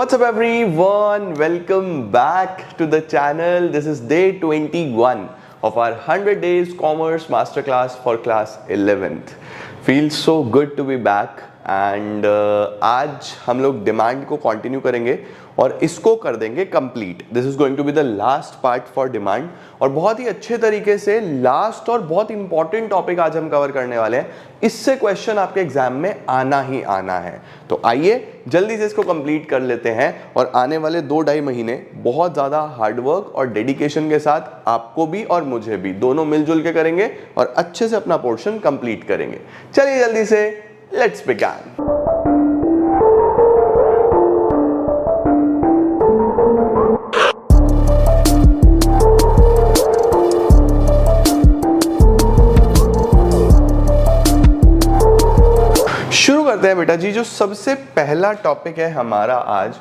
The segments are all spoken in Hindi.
What's up everyone? Welcome back to the channel. This is day 21 of our 100 days commerce masterclass for class 11th. Feels so good to be back and आज हम लोग डिमांड को कंटिन्यू करेंगे और इसको कर देंगे complete. This is going to be the last part for demand और बहुत ही अच्छे तरीके से लास्ट और बहुत इंपॉर्टेंट टॉपिक आज हम कवर करने वाले हैं. इससे क्वेश्चन आपके एग्जाम में आना ही आना है. तो आइए जल्दी से इसको कंप्लीट कर लेते हैं और आने वाले 2-2.5 महीने बहुत ज़्यादा हार्डवर्क और डेडिकेशन के साथ आपको भी और मुझे भी दोनों मिलजुल के करेंगे और अच्छे से अपना पोर्शन कंप्लीट करेंगे. चलिए जल्दी से लेट्स बिगिन. शुरू करते हैं बेटा जी. जो सबसे पहला टॉपिक है हमारा आज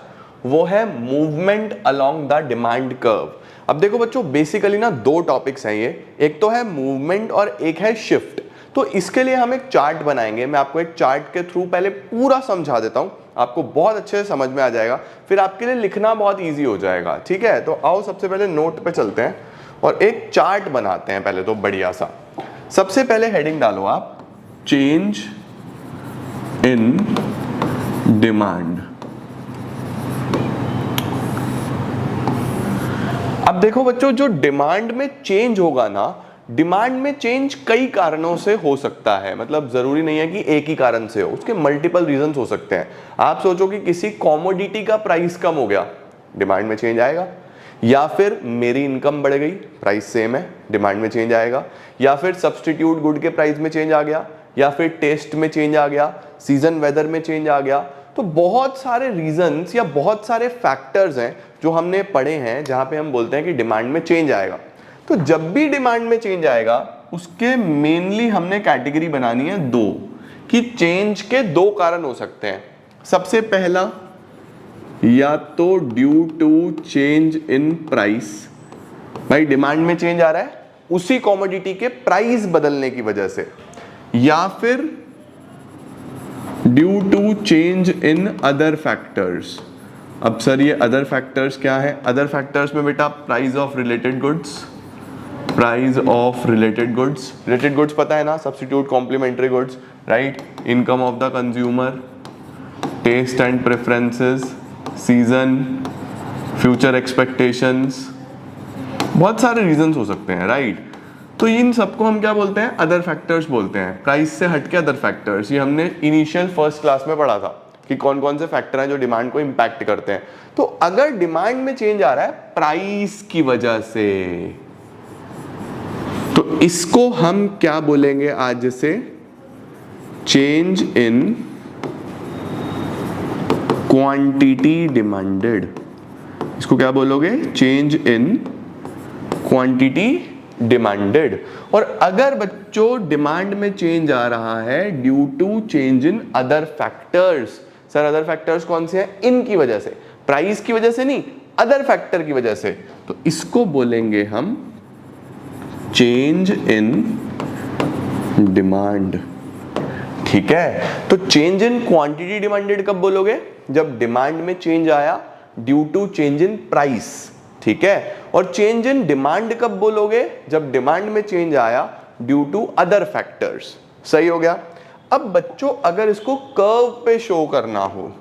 वो है movement along the demand curve. अब देखो बच्चों, बेसिकली ना दो टॉपिक्स हैं ये. एक तो है मूवमेंट और एक है शिफ्ट. तो इसके लिए हम एक चार्ट बनाएंगे. मैं आपको एक चार्ट के थ्रू पहले पूरा समझा देता हूं, आपको बहुत अच्छे से समझ में आ जाएगा, फिर आपके लिए लिखना बहुत ईजी हो जाएगा. ठीक है, तो आओ सबसे पहले नोट पे चलते हैं और एक चार्ट बनाते हैं. पहले तो बढ़िया सा सबसे पहले हेडिंग डालो आप, चेंज इन डिमांड. अब देखो बच्चों, जो डिमांड में चेंज होगा ना, डिमांड में चेंज कई कारणों से हो सकता है. मतलब जरूरी नहीं है कि एक ही कारण से हो, उसके मल्टीपल रीजंस हो सकते हैं. आप सोचो कि किसी कॉमोडिटी का प्राइस कम हो गया, डिमांड में चेंज आएगा. या फिर मेरी इनकम बढ़ गई, प्राइस सेम है, डिमांड में चेंज आएगा. या फिर सब्स्टिट्यूट गुड के प्राइस में चेंज आ गया, या फिर टेस्ट में चेंज आ गया, सीजन वेदर में चेंज आ गया. तो बहुत सारे रीजंस या बहुत सारे फैक्टर्स हैं जो हमने पढ़े हैं जहां पे हम बोलते हैं कि डिमांड में चेंज आएगा. तो जब भी डिमांड में चेंज आएगा उसके मेनली हमने कैटेगरी बनानी है दो, कि चेंज के दो कारण हो सकते हैं. सबसे पहला, या तो due to change in price. भाई डिमांड में चेंज आ रहा है उसी कॉमोडिटी के प्राइस बदलने की वजह से, या फिर due to change in other factors. अब सर ये अदर फैक्टर्स क्या है? अदर फैक्टर्स में बेटा price of related goods, price of related goods, related goods पता है ना, substitute complementary goods, right, income of the consumer, taste and preferences, season, future expectations, बहुत सारे रीजंस हो सकते हैं, राइट. तो इन सबको हम क्या बोलते हैं? अदर फैक्टर्स बोलते हैं. प्राइस से हटके अदर फैक्टर्स, ये हमने इनिशियल फर्स्ट क्लास में पढ़ा था कि कौन कौन से फैक्टर हैं जो डिमांड को इंपैक्ट करते हैं. तो अगर डिमांड में चेंज आ रहा है प्राइस की वजह से, तो इसको हम क्या बोलेंगे आज से? Change in quantity demanded. इसको क्या बोलोगे? Change in quantity demanded. और अगर बच्चों डिमांड में चेंज आ रहा है due to change in other factors. Sir other factors कौन से हैं? इनकी वजह से, प्राइस की वजह से नहीं, अदर फैक्टर की वजह से. तो इसको बोलेंगे हम चेंज इन डिमांड. ठीक है, तो चेंज इन क्वांटिटी डिमांडेड कब बोलोगे? जब डिमांड में चेंज आया due to change in price. ठीक है, और चेंज इन डिमांड कब बोलोगे? जब डिमांड में चेंज आया ड्यू टू अदर फैक्टर्स. सही हो गया. अब बच्चों अगर इसको कर्व पे शो करना हो,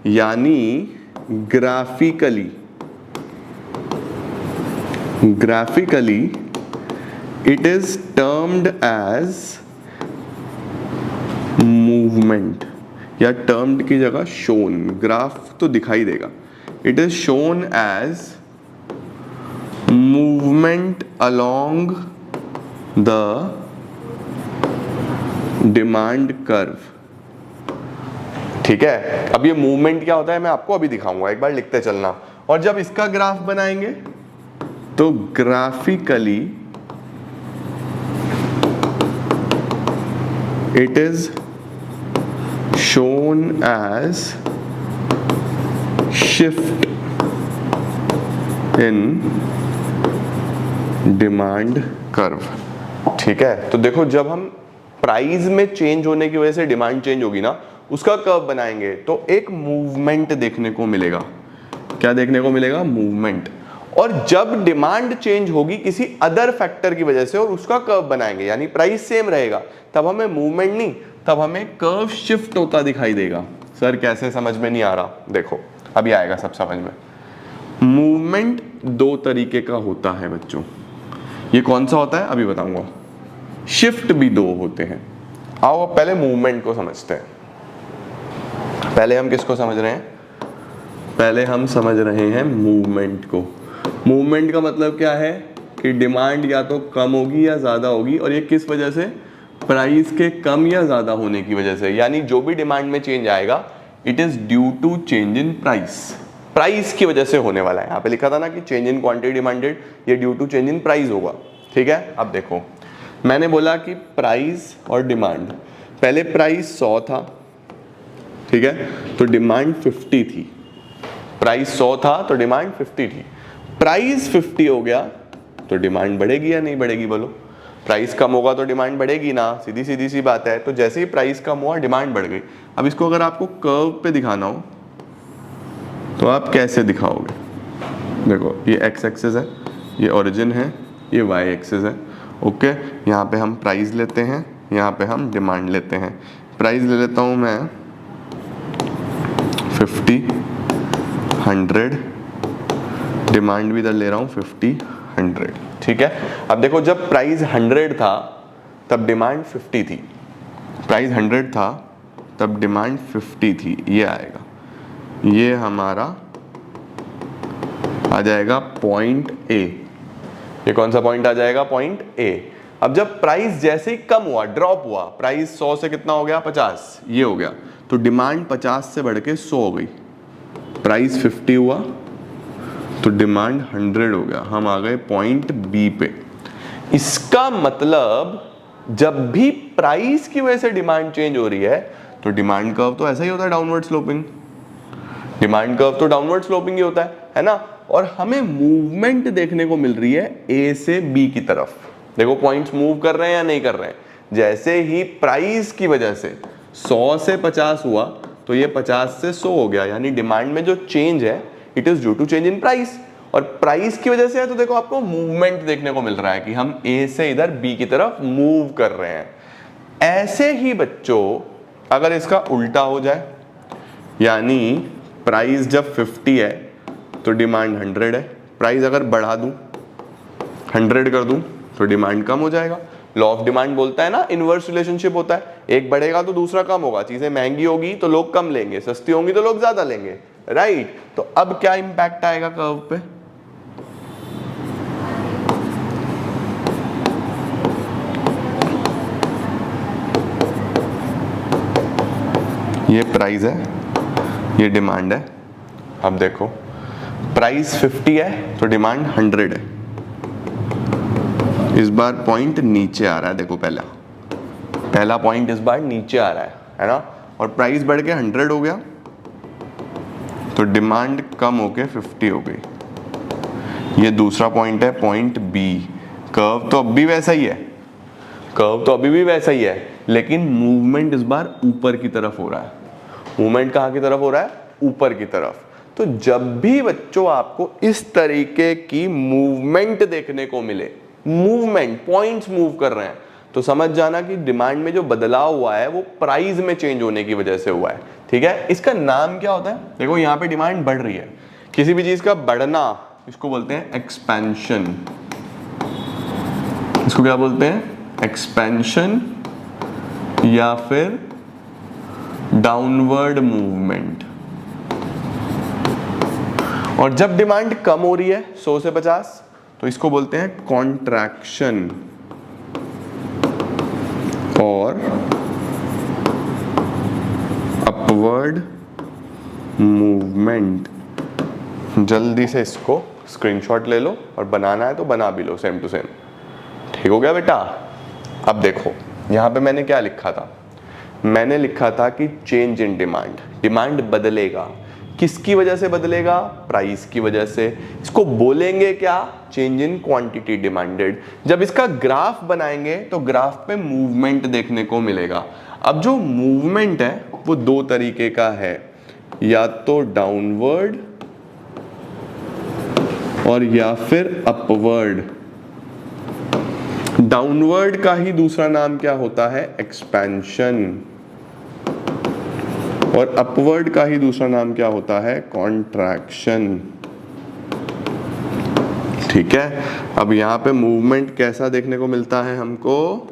यानी graphically it is termed as movement, या टर्म्ड की जगह शोन. ग्राफ तो दिखाई देगा. It is shown as movement along the demand curve. ठीक है, अब ये मूवमेंट क्या होता है मैं आपको अभी दिखाऊंगा, एक बार लिखते चलना. और जब इसका ग्राफ बनाएंगे तो graphically it is shown as shift in demand curve. ठीक है, तो देखो जब हम प्राइस में चेंज होने की वजह से डिमांड चेंज होगी ना, उसका कर्व बनाएंगे तो एक मूवमेंट देखने को मिलेगा. क्या देखने को मिलेगा? मूवमेंट। और जब डिमांड चेंज होगी किसी अदर फैक्टर की वजह से और उसका कर्व बनाएंगे, यानी प्राइस सेम रहेगा, तब हमें मूवमेंट नहीं, तब हमें कर्व शिफ्ट होता दिखाई देगा। सर कैसे? समझ में नहीं आ रहा। देखो अभी आएगा सब समझ में। मूवमेंट दो तरीके का होता है बच्चों। ये कौन सा होता है अभी बताऊंगा। शिफ्ट भी दो होते हैं। आओ अब पहले मूवमेंट को समझते हैं। पहले हम किसको समझ रहे हैं? पहले हम समझ रहे हैं मूवमेंट को। मूवमेंट का मतलब क्या है कि डिमांड या तो कम होगी या ज़्यादा होगी, और ये किस वजह से? प्राइस के कम या ज़्यादा होने की वजह से। यानी जो भी डिमांड में चेंज आएगा it is due to change in price. Price की वजह से होने वाला है। यहाँ पे लिखा था ना कि चेंज इन क्वांटिटी डिमांडेड, ये due to change in price होगा। ठीक है, अब देखो मैंने बोला कि प्राइस और डिमांड, पहले प्राइस 100 था, ठीक है, तो डिमांड 50 थी। प्राइस 100 था तो डिमांड 50 थी। प्राइस 50 हो गया तो डिमांड बढ़ेगी या नहीं बढ़ेगी? बोलो। प्राइस कम होगा तो डिमांड बढ़ेगी ना, सीधी सीधी सी बात है। तो जैसे ही प्राइस कम हुआ डिमांड बढ़ गई। अब इसको अगर आपको कर्व पे दिखाना हो तो आप कैसे दिखाओगे? देखो ये एक्स एक्सिस है, ये ओरिजिन है, ये वाई एक्सिस है। ओके, यहाँ पे हम प्राइस लेते हैं, यहाँ पे हम डिमांड लेते हैं। प्राइस ले लेता हूँ मैं 50, 100, डिमांड भी इधर ले रहा हूँ 50, 100। ठीक है, अब देखो जब प्राइस 100 था तब डिमांड 50 थी। प्राइस 100 था तब डिमांड 50 थी। ये आएगा, ये हमारा आ जाएगा पॉइंट ए। ये कौन सा पॉइंट आ जाएगा? Point A. अब जब प्राइस जैसे ही कम हुआ, ड्रॉप हुआ, प्राइस 100 से कितना हो गया? 50, ये हो गया, तो डिमांड 50 से बढ़ के 100 हो गई। प्राइस 50 हुआ तो डिमांड 100 हो गया। हम आ गए पॉइंट बी पे। इसका मतलब जब भी प्राइस की वजह से डिमांड चेंज हो रही है तो डिमांड कर्व तो ऐसा ही होता है, डाउनवर्ड स्लोपिंग। डिमांड कर्व तो डाउनवर्ड स्लोपिंग ही होता है ना। और हमें मूवमेंट देखने को मिल रही है ए से बी की तरफ। देखो पॉइंट्स मूव कर रहे हैं या नहीं कर रहे हैं। जैसे ही प्राइस की वजह से 100 से 50 हुआ तो ये 50 से 100 हो गया, यानी डिमांड में जो चेंज है it is due to change in price. और प्राइस की वजह से है तो देखो आपको मूवमेंट देखने को मिल रहा है कि हम ए से इधर बी की तरफ मूव कर रहे हैं। ऐसे ही बच्चों अगर इसका उल्टा हो जाए, यानी प्राइस जब 50 है तो डिमांड 100 है, प्राइस अगर बढ़ा दूं 100 कर दूं तो डिमांड कम हो जाएगा। लॉ ऑफ डिमांड बोलता है ना, इनवर्स रिलेशनशिप होता है, एक बढ़ेगा तो दूसरा कम होगा। चीजें महंगी होगी तो लोग कम लेंगे, सस्ती होंगी तो लोग ज्यादा लेंगे, राइट। तो अब क्या इंपैक्ट आएगा कर्व पे? ये प्राइस है, ये डिमांड है। अब देखो प्राइस 50 है तो डिमांड 100 है। इस बार पॉइंट नीचे आ रहा है, देखो पहला पॉइंट इस बार नीचे आ रहा है ना। और प्राइस बढ़ के 100 हो गया तो डिमांड कम होके 50 हो गई। ये दूसरा पॉइंट है, पॉइंट बी। कर्व तो अब भी वैसा ही है, कर्व तो अभी भी वैसा ही है, लेकिन मूवमेंट इस बार ऊपर की तरफ हो रहा है। मूवमेंट कहाँ की तरफ हो रहा है? ऊपर की तरफ। तो जब भी बच्चों आपको इस तरीके की मूवमेंट देखने को मिले, मूवमेंट, पॉइंट्स मूव कर रहे हैं, तो समझ जाना कि डिमांड में जो बदलाव हुआ है वो प्राइस में चेंज होने की वजह से हुआ है। ठीक है, इसका नाम क्या होता है? देखो यहाँ पे डिमांड बढ़ रही है, किसी भी चीज का बढ़ना इसको बोलते हैं एक्सपेंशन। इसको क्या बोलते हैं? एक्सपेंशन या फिर डाउनवर्ड मूवमेंट। और जब डिमांड कम हो रही है 100 से 50 तो इसको बोलते हैं कॉन्ट्रैक्शन और अपवर्ड मूवमेंट। जल्दी से इसको स्क्रीनशॉट ले लो और बनाना है तो बना भी लो, सेम टू सेम। ठीक हो गया बेटा? अब देखो यहां पे मैंने क्या लिखा था, मैंने लिखा था कि चेंज इन डिमांड, डिमांड बदलेगा। किसकी वजह से बदलेगा? प्राइस की वजह से। इसको बोलेंगे क्या? Change in quantity demanded. जब इसका ग्राफ बनाएंगे तो ग्राफ पे मूवमेंट देखने को मिलेगा। अब जो मूवमेंट है वो दो तरीके का है, या तो डाउनवर्ड और या फिर अपवर्ड। डाउनवर्ड का ही दूसरा नाम क्या होता है? एक्सपेंशन। और अपवर्ड का ही दूसरा नाम क्या होता है? कॉन्ट्रैक्शन। ठीक है, अब यहां पे मूवमेंट कैसा देखने को मिलता है हमको?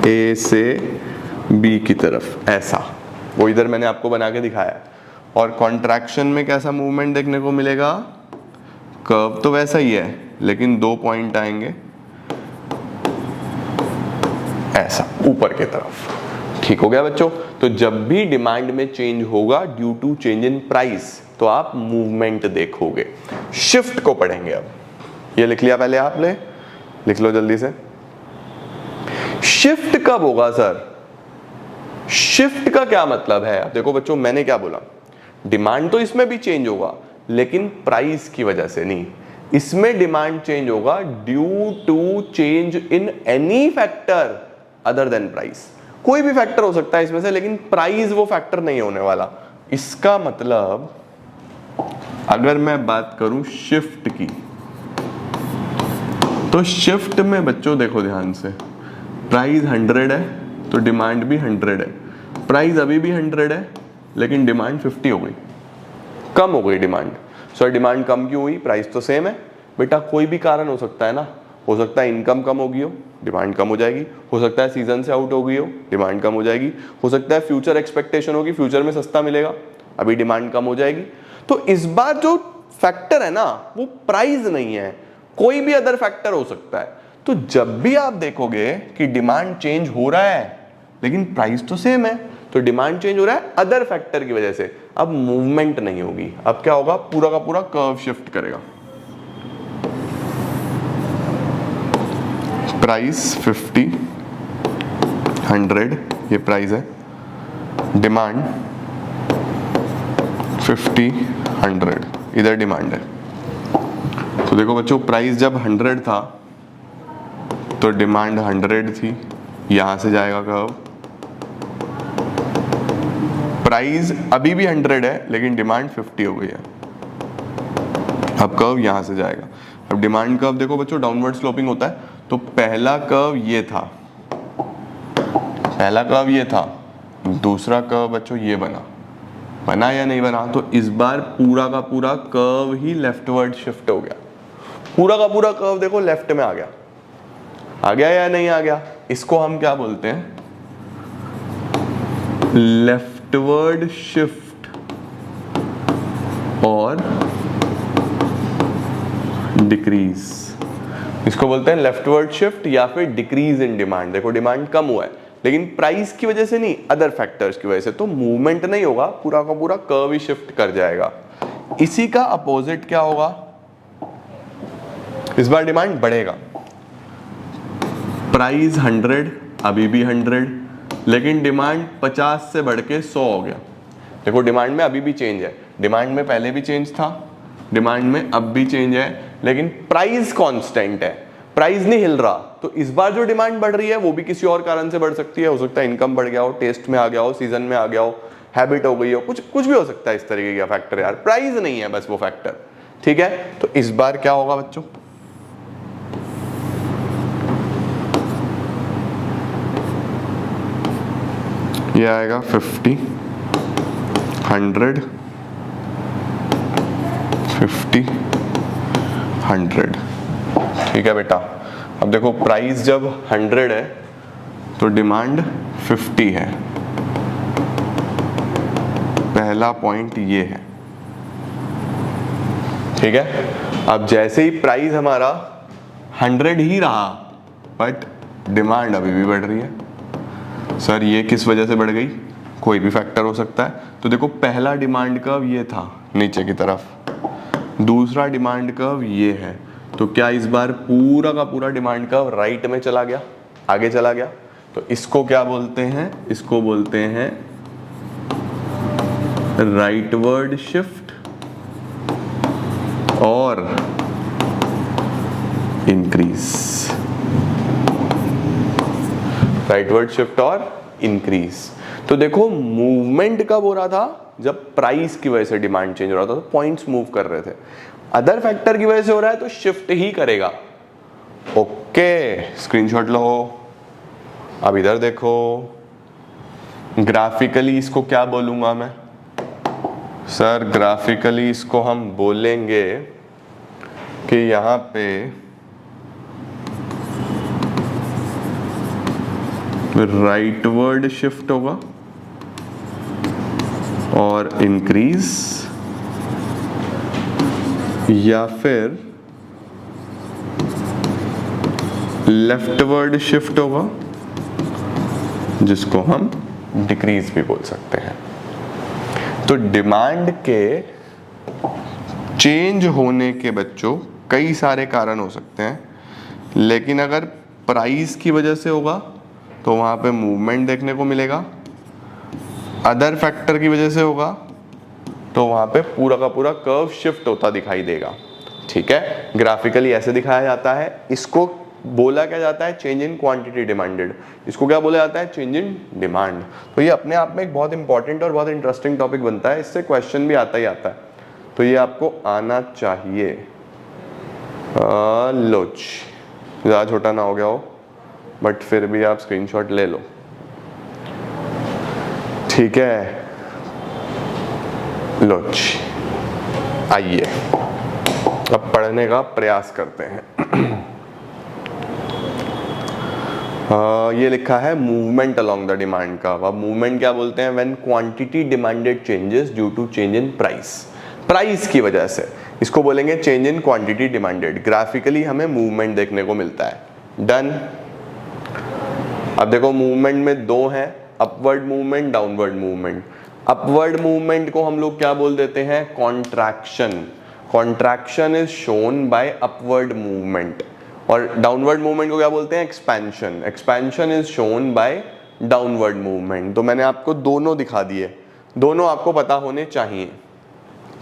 ए से बी की तरफ, ऐसा। वो इधर मैंने आपको बना के दिखाया है। और कॉन्ट्रैक्शन में कैसा मूवमेंट देखने को मिलेगा? कर्व तो वैसा ही है, लेकिन 2 पॉइंट आएंगे ऐसा ऊपर की तरफ। ठीक हो गया बच्चों? तो जब भी डिमांड में चेंज होगा due to change in price, तो आप मूवमेंट देखोगे। शिफ्ट को पढ़ेंगे अब। ये लिख लिया पहले आपने? लिख लो जल्दी से। शिफ्ट कब होगा सर? शिफ्ट का क्या मतलब है? देखो बच्चों, मैंने क्या बोला, डिमांड तो इसमें भी चेंज होगा, लेकिन प्राइस की वजह से नहीं। इसमें डिमांड चेंज होगा due to change in any factor other than price. कोई भी फैक्टर हो सकता है इसमें से, लेकिन प्राइस वो फैक्टर नहीं होने वाला। इसका मतलब अगर मैं बात करूं शिफ्ट की, तो शिफ्ट में बच्चों देखो ध्यान से, प्राइस 100 है तो डिमांड भी 100 है। प्राइस अभी भी 100 है, लेकिन डिमांड 50 हो गई, कम हो गई डिमांड। सर डिमांड कम क्यों हुई? प्राइस तो सेम है। बेटा कोई भी कारण हो सकता है ना। हो सकता है इनकम कम हो गई हो, डिमांड कम हो जाएगी। हो सकता है सीजन से आउट हो गई हो, डिमांड कम हो जाएगी। हो सकता है फ्यूचर एक्सपेक्टेशन होगी, फ्यूचर में सस्ता मिलेगा, अभी डिमांड कम हो जाएगी। तो इस बार जो फैक्टर है ना, वो प्राइस नहीं है, कोई भी अदर फैक्टर हो सकता है। तो जब भी आप देखोगे कि डिमांड चेंज हो रहा है लेकिन प्राइस तो सेम है, तो डिमांड चेंज हो रहा है अदर फैक्टर की वजह से। अब मूवमेंट नहीं होगी। अब क्या होगा? पूरा का पूरा कर्व शिफ्ट करेगा। प्राइस 50, 100 ये प्राइस है, डिमांड 50, 100 इधर डिमांड है। तो देखो बच्चों, प्राइस जब 100 था तो डिमांड 100 थी, यहां से जाएगा कर्व। प्राइस अभी भी 100 है, लेकिन डिमांड 50 हो गई है। अब कर्व यहां से जाएगा। अब डिमांड कर्व देखो बच्चों, डाउनवर्ड स्लोपिंग होता है। तो पहला कर्व ये था, पहला कर्व ये था, दूसरा कर्व बच्चों ये बना या नहीं बना? तो इस बार पूरा का पूरा कर्व ही लेफ्टवर्ड शिफ्ट हो गया। पूरा का पूरा कर्व देखो लेफ्ट में आ गया या नहीं आ गया? इसको हम क्या बोलते हैं? लेफ्टवर्ड शिफ्ट और डिक्रीज। इसको बोलते हैं लेफ्टवर्ड शिफ्ट या फिर डिक्रीज इन डिमांड। देखो डिमांड कम हुआ है, लेकिन प्राइस की वजह से नहीं, अदर फैक्टर्स की वजह से। तो मूवमेंट नहीं होगा, पूरा का पूरा कर्व ही शिफ्ट कर जाएगा। इसी का अपोजिट क्या होगा? इस बार डिमांड बढ़ेगा। प्राइस 100, अभी भी 100, लेकिन डिमांड 50 से बढ़ के 100 हो गया। देखो डिमांड में अभी भी चेंज है, डिमांड में पहले भी चेंज था, डिमांड में अब भी चेंज है, लेकिन प्राइस कांस्टेंट है, प्राइस नहीं हिल रहा। तो इस बार जो डिमांड बढ़ रही है वो भी किसी और कारण से बढ़ सकती है। हो सकता है इनकम बढ़ गया हो, टेस्ट में आ गया हो, सीजन में आ गया हो, हैबिट हो गई हो, कुछ भी हो सकता है इस तरीके का फैक्टर। यार प्राइस नहीं है बस वो फैक्टर। ठीक है, तो इस बार क्या होगा बच्चों? ये आएगा 50, 100, 50, 100। ठीक है बेटा, अब देखो प्राइस जब 100 है तो डिमांड 50 है। पहला पॉइंट ये है। ठीक है, अब जैसे ही प्राइस हमारा 100 ही रहा, बट डिमांड अभी भी बढ़ रही है। सर ये किस वजह से बढ़ गई? कोई भी फैक्टर हो सकता है। तो देखो पहला डिमांड कर्व ये था नीचे की तरफ, दूसरा डिमांड कर्व ये है। तो क्या इस बार पूरा का पूरा डिमांड कर्व राइट में चला गया, आगे चला गया? तो इसको क्या बोलते हैं? इसको बोलते हैं राइटवर्ड शिफ्ट और इंक्रीज। राइटवर्ड शिफ्ट और इंक्रीज। तो देखो मूवमेंट कब हो रहा था? जब प्राइस की वजह से डिमांड चेंज हो रहा था, तो पॉइंट्स मूव कर रहे थे। अदर फैक्टर की वजह से हो रहा है तो शिफ्ट ही करेगा। ओके, स्क्रीनशॉट लो। अब इधर देखो, ग्राफिकली इसको क्या बोलूंगा मैं सर? ग्राफिकली इसको हम बोलेंगे कि यहां पे राइटवर्ड शिफ्ट होगा और इंक्रीज, या फिर लेफ्टवर्ड शिफ्ट होगा जिसको हम डिक्रीज भी बोल सकते हैं। तो डिमांड के चेंज होने के बच्चों कई सारे कारण हो सकते हैं, लेकिन अगर प्राइस की वजह से होगा तो वहां पे मूवमेंट देखने को मिलेगा। अदर फैक्टर की वजह से होगा तो वहां पे पूरा का पूरा कर्व शिफ्ट होता दिखाई देगा। ठीक है, ग्राफिकली ऐसे दिखाया जाता है। इसको बोला क्या जाता है? Change in quantity demanded. इसको क्या बोला जाता है? Change in demand. तो ये अपने आप में एक बहुत इंपॉर्टेंट और बहुत इंटरेस्टिंग टॉपिक बनता है, इससे क्वेश्चन भी आता ही आता है, तो ये आपको आना चाहिए। लोच ज़्यादा छोटा ना हो गया हो, बट फिर भी आप स्क्रीनशॉट ले लो। ठीक है, लोच। आइए अब पढ़ने का प्रयास करते हैं। ये लिखा है मूवमेंट अलोंग द डिमांड का। अब मूवमेंट क्या बोलते हैं? When quantity demanded changes due to change in price. Price की वजह से इसको बोलेंगे change in quantity demanded. Graphically हमें मूवमेंट देखने को मिलता है। डन। अब देखो मूवमेंट में दो हैं, upward movement, downward movement. Upward movement को हम लोग क्या बोल देते हैं? Contraction. Contraction is shown by upward movement. और डाउनवर्ड मूवमेंट को क्या बोलते हैं? Expansion. Expansion is shown by downward movement. तो मैंने आपको दोनों दिखा दिए, दोनों आपको पता होने चाहिए।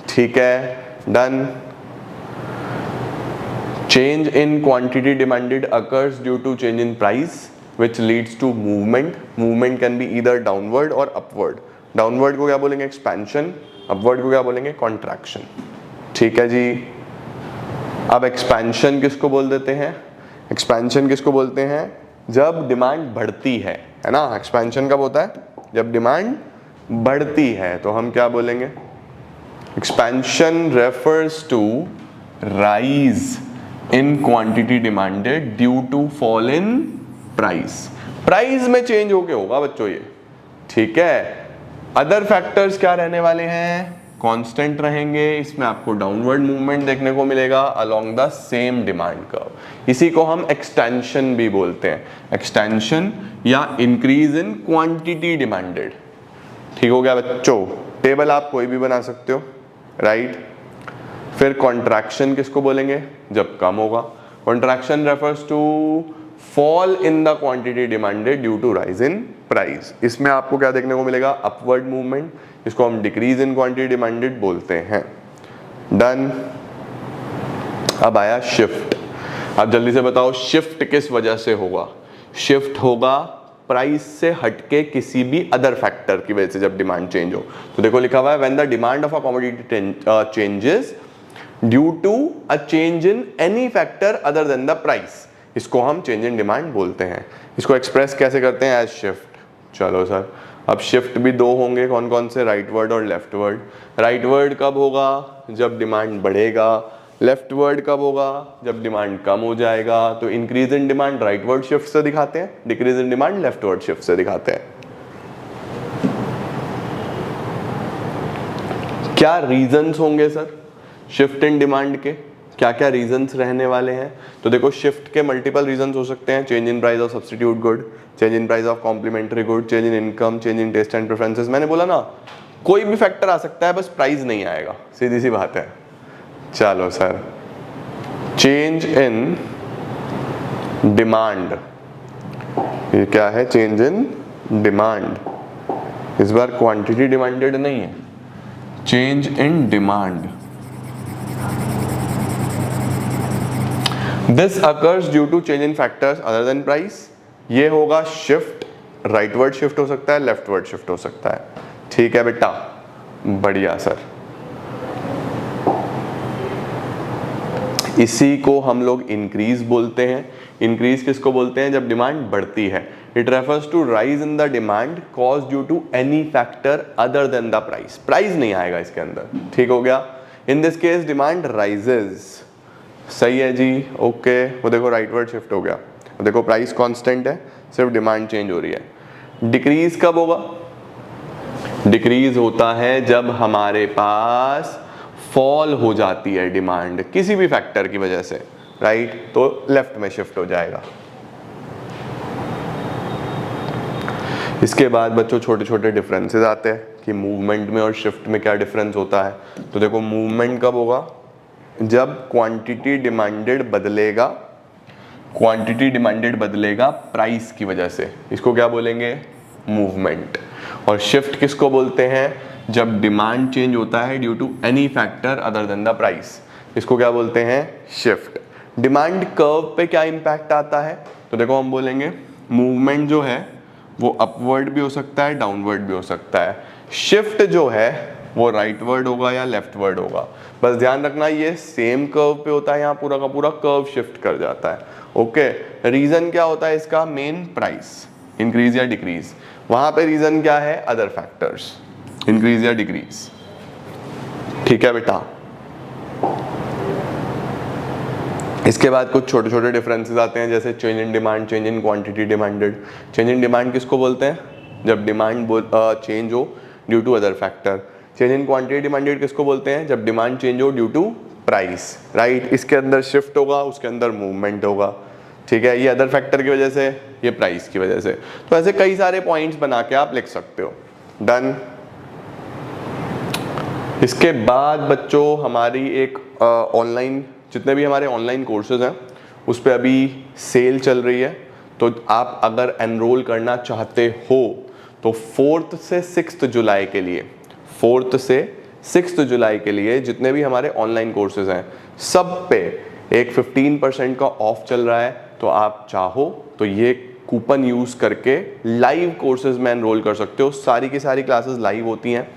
ठीक है, done. Change in quantity demanded occurs due to change in price which leads to movement. Movement can be either downward or upward. Downward को क्या बोलेंगे? एक्सपेंशन। अपवर्ड को क्या बोलेंगे? कॉन्ट्रैक्शन। ठीक है जी। अब एक्सपेंशन किसको बोल देते हैं? एक्सपेंशन किसको बोलते हैं? जब डिमांड बढ़ती है ना? एक्सपेंशन कब होता है? जब डिमांड बढ़ती है। तो हम क्या बोलेंगे? Expansion refers to rise in quantity demanded due to fall in price. Price में चेंज होके होगा बच्चों ये। ठीक है, अदर फैक्टर्स क्या रहने वाले हैं? कांस्टेंट रहेंगे। इसमें आपको डाउनवर्ड मूवमेंट देखने को मिलेगा along the same demand curve. इसी को हम एक्सटेंशन भी बोलते हैं। एक्सटेंशन या इंक्रीज इन क्वांटिटी डिमांडेड। ठीक हो गया बच्चों? टेबल आप कोई भी बना सकते हो, राइट। फिर कॉन्ट्रैक्शन किसको बोलेंगे? जब कम होगा। Contraction refers to fall in the quantity demanded due to rise in price. इसमें आपको क्या देखने को मिलेगा? Upward movement. इसको हम डिक्रीज इन क्वांटिटी डिमांडेड बोलते हैं। डन। अब आया शिफ्ट। अब जल्दी से बताओ शिफ्ट किस वजह से होगा? शिफ्ट होगा प्राइस से हटके किसी भी अदर फैक्टर की वजह से जब डिमांड चेंज हो। तो देखो लिखा हुआ है when the demand of a commodity changes due to a change in any factor other than the price. इसको हम चेंज इन डिमांड बोलते हैं। इसको एक्सप्रेस कैसे करते हैं? As shift. चलो सर, अब शिफ्ट भी दो होंगे, कौन कौन से? राइटवर्ड और लेफ्टवर्ड। राइटवर्ड कब होगा? जब डिमांड बढ़ेगा। लेफ्टवर्ड कब होगा? जब डिमांड कम हो जाएगा। तो increase in demand rightward shift से दिखाते हैं, decrease in demand leftward shift से दिखाते हैं। क्या रीजंस होंगे सर शिफ्ट इन डिमांड के? क्या क्या रीजंस रहने वाले हैं? तो देखो शिफ्ट के मल्टीपल रीजंस हो सकते हैं। Change in price of substitute good, change in price of complementary good, change in income, change in taste and preferences. मैंने बोला ना, कोई भी फैक्टर आ सकता है, बस प्राइस नहीं आएगा, सीधी सी बात है। चलो सर, चेंज इन डिमांड, ये क्या है? Change in demand. इस बार क्वांटिटी डिमांडेड नहीं है, change in demand. This occurs due to change in factors other than price. ये होगा शिफ्ट, राइटवर्ड शिफ्ट हो सकता है, लेफ्टवर्ड शिफ्ट हो सकता है। ठीक है बेटा, बढ़िया सर। इसी को हम लोग इंक्रीज बोलते हैं। इंक्रीज किसको बोलते हैं? जब डिमांड बढ़ती है। It refers to rise in the demand cause due to any factor other than the price. Price नहीं आएगा इसके अंदर, ठीक हो गया। In this case demand rises, सही है जी, ओके। वो देखो राइट वर्ड शिफ्ट हो गया, वो देखो प्राइस कांस्टेंट है, सिर्फ डिमांड चेंज हो रही है। डिक्रीज कब होगा? डिक्रीज होता है जब हमारे पास फॉल हो जाती है डिमांड किसी भी फैक्टर की वजह से, राइट, तो लेफ्ट में शिफ्ट हो जाएगा। इसके बाद बच्चों छोटे छोटे डिफरेंसेस आते हैं कि मूवमेंट में और शिफ्ट में क्या डिफरेंस होता है। तो देखो मूवमेंट कब होगा? जब क्वांटिटी डिमांडेड बदलेगा, क्वांटिटी डिमांडेड बदलेगा प्राइस की वजह से, इसको क्या बोलेंगे? मूवमेंट। और शिफ्ट किसको बोलते हैं? जब डिमांड चेंज होता है due to any factor other than the price, इसको क्या बोलते हैं? शिफ्ट। डिमांड कर्व पे क्या इंपैक्ट आता है? तो देखो हम बोलेंगे मूवमेंट जो है वो अपवर्ड भी हो सकता है, डाउनवर्ड भी हो सकता है। शिफ्ट जो है वो राइटवर्ड होगा या लेफ्टवर्ड होगा। बस ध्यान रखना ये सेम कर्व पे होता है, यहाँ पूरा का पूरा कर्व शिफ्ट कर जाता है, ओके। रीजन क्या होता है इसका? मेन प्राइस, इंक्रीज या डिक्रीज। वहां पे रीजन क्या है? अदर फैक्टर्स, इंक्रीज या डिक्रीज, ठीक है बेटा। इसके बाद कुछ छोटे छोटे डिफरेंसेस आते हैं, जैसे change in demand, change in quantity demanded. Change in demand किसको बोलते हैं? जब डिमांड चेंज हो due to other factor. Change in quantity demanded किसको बोलते हैं? जब डिमांड चेंज हो ड्यू टू प्राइस, राइट। इसके अंदर शिफ्ट होगा, उसके अंदर मूवमेंट होगा, ठीक है। ये अदर फैक्टर की वजह से, ये प्राइस की वजह से। तो ऐसे कई सारे पॉइंट्स बना के आप लिख सकते हो। डन। इसके बाद बच्चों हमारी एक ऑनलाइन, जितने भी हमारे ऑनलाइन कोर्सेज हैं उस पर अभी सेल चल रही है। तो आप अगर एनरोल करना चाहते हो तो 4 से 6 जुलाई के लिए, 4 से 6 जुलाई के लिए जितने भी हमारे ऑनलाइन कोर्सेज हैं सब पे एक 15% का ऑफ चल रहा है। तो आप चाहो तो ये कूपन यूज़ करके लाइव कोर्सेज में एनरोल कर सकते हो। सारी की सारी क्लासेस लाइव होती हैं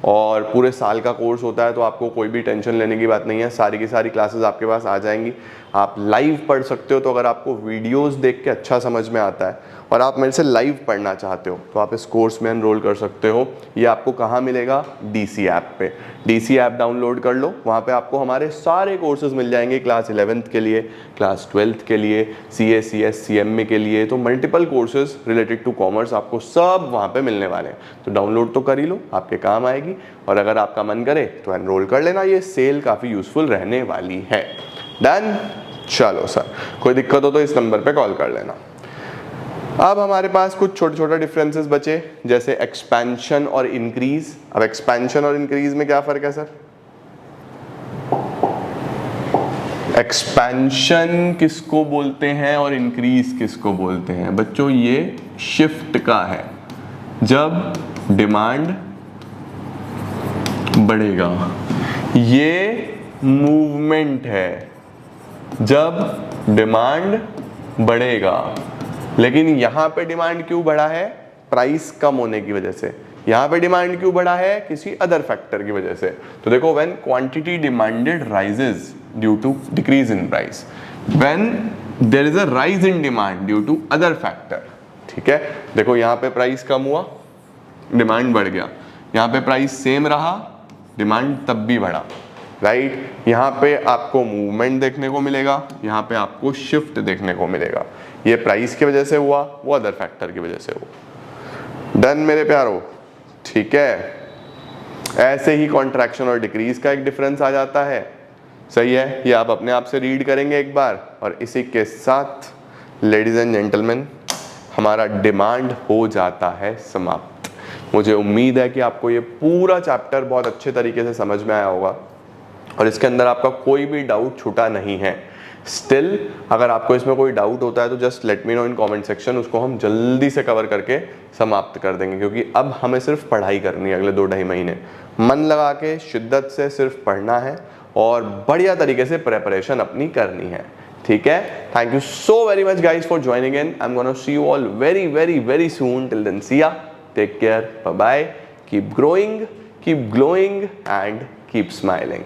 और पूरे साल का कोर्स होता है, तो आपको कोई भी टेंशन लेने की बात नहीं है। सारी की सारी क्लासेस आपके पास आ जाएंगी, आप लाइव पढ़ सकते हो। तो अगर आपको वीडियोस देख के अच्छा समझ में आता है और आप मेरे से लाइव पढ़ना चाहते हो तो आप इस कोर्स में एनरोल कर सकते हो। ये आपको कहाँ मिलेगा? डीसी ऐप पे। डीसी ऐप डाउनलोड कर लो, वहाँ पे आपको हमारे सारे कोर्सेज मिल जाएंगे। क्लास 11th के लिए, क्लास 12th के लिए, CA CS CMA के लिए, तो multiple courses related to commerce आपको सब वहाँ पे मिलने वाले हैं। तो डाउनलोड तो कर ही लो, आपके काम आएगी। और अगर आपका मन करे तो एनरोल कर लेना, ये सेल काफ़ी यूजफुल रहने वाली है। डन। चलो सर, कोई दिक्कत हो तो इस नंबर पे कॉल कर लेना। अब हमारे पास कुछ छोटे छोटे डिफरेंसेस बचे, जैसे एक्सपेंशन और इंक्रीज। अब एक्सपेंशन और इंक्रीज में क्या फर्क है सर? एक्सपेंशन किसको बोलते हैं और इंक्रीज किसको बोलते हैं? बच्चों ये शिफ्ट का है, जब डिमांड बढ़ेगा। ये मूवमेंट है, जब डिमांड बढ़ेगा। लेकिन यहां पे डिमांड क्यों बढ़ा है? प्राइस कम होने की वजह से। यहां पे डिमांड क्यों बढ़ा है? किसी अदर फैक्टर की वजह से। तो देखो, when quantity demanded rises due to decrease in price, when there is a rise in demand due to other factor, ठीक है। देखो यहां पे प्राइस कम हुआ, डिमांड बढ़ गया। यहां पे प्राइस सेम रहा, डिमांड तब भी बढ़ा, राइट। यहाँ पे आपको मूवमेंट देखने को मिलेगा, यहाँ पे आपको शिफ्ट देखने को मिलेगा। ये प्राइस की वजह से हुआ, वो अदर फैक्टर की वजह से हुआ। डन मेरे प्यारो, ठीक है। ऐसे ही कॉन्ट्रैक्शन और डिक्रीज का एक डिफरेंस आ जाता है, सही है। ये आप अपने आप से रीड करेंगे एक बार। और इसी के साथ लेडीज एंड जेंटलमैन, हमारा डिमांड हो जाता है समाप्त। मुझे उम्मीद है कि आपको ये पूरा चैप्टर बहुत अच्छे तरीके से समझ में आया होगा और इसके अंदर आपका कोई भी डाउट छूटा नहीं है। स्टिल अगर आपको इसमें कोई डाउट होता है तो just let me know in comment section, उसको हम जल्दी से कवर करके समाप्त कर देंगे। क्योंकि अब हमें सिर्फ पढ़ाई करनी है अगले 2-2.5 महीने। मन लगा के शिद्दत से सिर्फ पढ़ना है और बढ़िया तरीके से प्रेपरेशन अपनी करनी है, ठीक है। Thank you so very much guys for joining in. I am gonna see you all very very very soon. Till then see ya, take care, bye bye, keep growing, keep glowing and keep smiling.